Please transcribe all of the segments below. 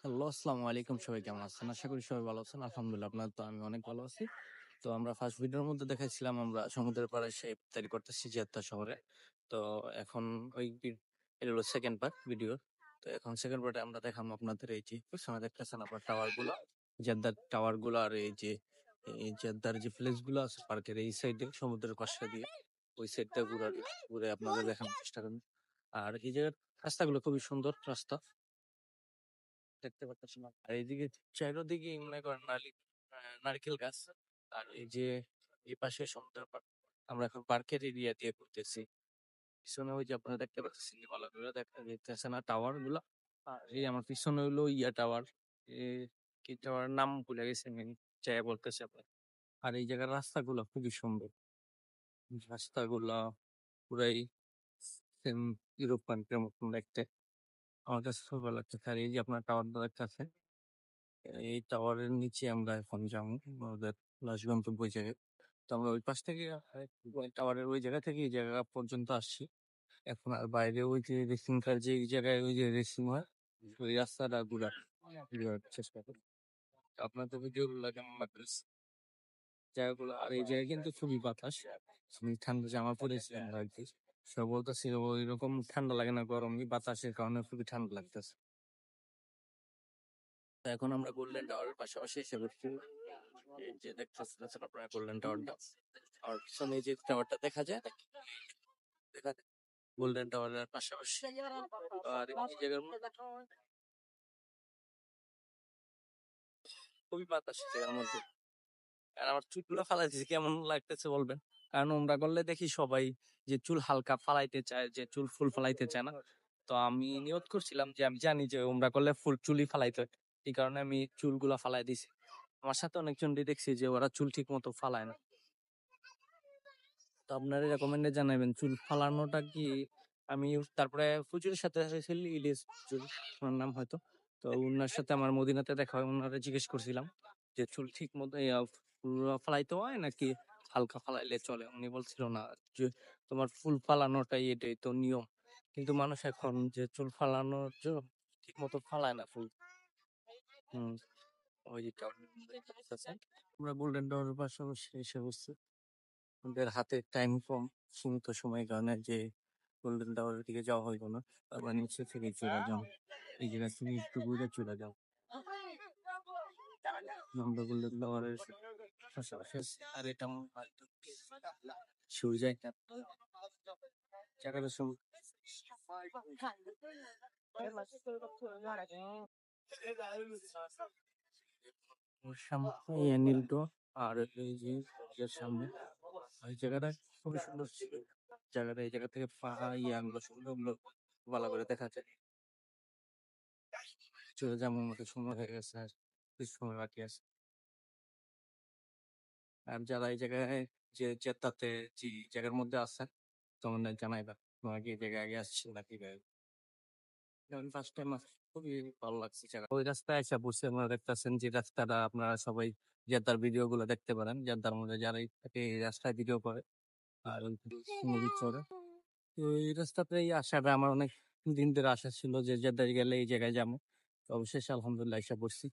Hello, আসসালামু আলাইকুম। সবাই কেমন আছেন? আশা করি সবাই ভালো আছেন। আলহামদুলিল্লাহ, আপনার তো আমি অনেক ভালো আছি। তো আমরা ফার্স্ট ভিডিওর মধ্যে দেখাইছিলাম আমরা সমুদ্রের পাড়ে সেই ইফতারি করতেছি জেদ্দা শহরে। তো এখন ওই এটা হলো সেকেন্ড পার্ট ভিডিও। তো এখন সেকেন্ড পার্টে আমরা দেখাবো আপনাদের এই যে পিছনে দেখতেছেন আপনার টাওয়ার গুলো, জেদ্দার টাওয়ার গুলো, আর এই যে এই জেদ্দার যে প্লেস গুলো আছে পার্কের এই সাইডে সমুদ্রের পাশে দিয়ে ওই সাইডটা ঘুরে আপনাদের দেখানোর চেষ্টা করুন। আর এই জায়গার রাস্তাগুলো খুবই সুন্দর রাস্তা দেখতে পাচ্ছিলাম। আর এইদিকে চারিদিকে মনে করেন নারকেল গাছ। আর এই যে এই পাশে সমুদ্র পাড়, আমরা এখন পার্কের এরিয়া দিয়ে ঘুরতেছি। পিছনে ওই যে আপনারা দেখতে পাচ্ছেন ভালো করে দেখা যাইতেছে না টাওয়ার গুলা। আর এই আমার পিছনে হইলো ইয়া টাওয়ার, কি টাওয়ার নাম ভুলে গেছি আমি, চাই বলতেছি আপনার। আর এই জায়গার রাস্তাগুলো খুবই সুন্দর, রাস্তাগুলা পুরাই সেম ইউরোপ কান্ট্রির মতন দেখতে। আমার কাছে খুব ভালো লাগছে। আর এই যে আপনার টাওয়ারটা দেখতেছে, এই টাওয়ারের নিচে আমরা এখন যাবো আমাদের লাস্ট গন্তব্য ওই জায়গায়। তো আমরা ওই পাশ থেকে টাওয়ারের ওই জায়গা থেকে এই জায়গা পর্যন্ত আসছি। এখন আর বাইরে ওই যে রেসিং কার যে জায়গায় ওই যে রেসিং হয় ওই রাস্তাটা ঘুরার চেষ্টা করি। তো আপনাদের ভিডিও গুলো কেমন লাগতেছে জায়গাগুলো? আর এই জায়গায় কিন্তু খুবই বাতাস, আমি ঠান্ডা জামা পরেছি আমরা আর কি। সব বলতেছি ওই রকম ঠান্ডা লাগে না, গরমই বাতাসের কারণে খুবই ঠান্ডা লাগতেছে। তো এখন আমরা গোল্ডেন টাওয়ারের পাশাপাশি এসে পড়ছি। এই যে দেখতেছেন আপনারা গোল্ডেন টাওয়ারটা, আর পিছনে যে টাওয়ারটা দেখা যায় দেখা যায় গোল্ডেন টাওয়ারের পাশাপাশি। আর এই জায়গার মধ্যে খুবই বাতাস এই জায়গার মধ্যে। আর আমার চুলগুলো ফালাই দিয়েছে, কেমন লাগতেছে বলবেন? কারণ ওমরা করলে দেখি সবাই যে চুল হালকা ফালাইতে চায়, যে চুল ফুল ফালাইতে চায় না। তো আমি নিয়ত করছিলাম যে আমি জানি যে ওমরা করলে ফুল চুলই ফালাইতে হয়, এই কারণে আমি চুলগুলা ফালাই দিছি। আমার সাথে অনেকজনই দেখছি যে ওরা চুল ঠিক মতো ফালায় না। তো আপনারা রেকমেন্ডে জানাবেন চুল ফালানোটা কি। আমি তারপরে ফুচুরের সাথে এসেছিলি, ইলিশ ফুচুর ওনার নাম হয়তো। তো ওনার সাথে আমার মদিনাতে দেখা হয়, ওনারা জিজ্ঞেস করছিলাম যে চুল ঠিক মতো পুরো ফালাইতে হয় নাকি হালকা ফালাইলে চলে। উনি বলছিল না, যে তোমার ফুল ফালানোটাই এটাই তো নিয়ম। কিন্তু মানুষ এখন যে চুল ফালানোর জন্য ঠিক মতো ফালায় না ফুল। হম ওই যে আমরা গোল্ডেন টাওয়ারের পাশাপাশি এসে বসছি। ওদের হাতে টাইম কম, সীমিত সময়ের কারণে যে গোল্ডেন টাওয়ারের দিকে যাওয়া হইব না। আবার নিচে থেকে চলে যাও, এই জায়গা তুমি একটু ঘুরে চলে যাও। আমরা গোল্ডেন টাওয়ারের পাশাপাশি আছি। আর এটা হয়তো সূর্যায় জায়গাটা সামনে নীলটো। আর এই যে এর সামনে ওই জায়গাটা খুবই সুন্দর ছিল। জায়গাটা এই জায়গা থেকে ইয়াগুলো সুন্দর ভালো করে দেখা যায়। চলে যেমন মতো সময় হয়ে গেছে, আর কিছু সময় বাকি আছে। আর যারা এই জায়গায় যে জেদ্দাতে যে জায়গার মধ্যে আছে তোমাদের জানাইবা তোমার কি এই জায়গায় আগে আসছে নাকি। আমি ফার্স্ট টাইম খুবই ভালো লাগছে জায়গা। ওই রাস্তায় এসে বসে আপনারা দেখতেছেন যে রাস্তাটা আপনারা সবাই জেদ্দার ভিডিও গুলো দেখতে পারেন। জেদ্দার মধ্যে যারাই থাকে এই রাস্তায় ভিডিও করে আর মুভি করে। তো এই রাস্তাতে আসাটা আমার অনেক দিন ধরে আশা ছিল যে জেদ্দায় গেলে এই জায়গায় যাবো। তো অবশেষে আলহামদুলিল্লাহ এসে পড়ছি।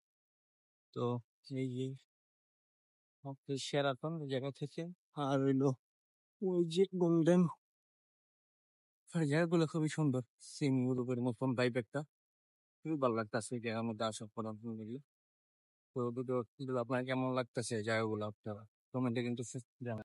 তো এই সেরাটন এই জায়গা থেকে আর হইলো ওই যে গোল্ডেন, জায়গাগুলো খুবই সুন্দর, সিন গ্রুপের মতন ভাইব একটা। খুবই ভালো লাগতেছে এই জায়গার মধ্যে আসার পর আলহামদুলিল্লাহ। তো দুটো আপনার কেমন লাগতেছে জায়গাগুলো আপনারা কমেন্টে কিন্তু জানান।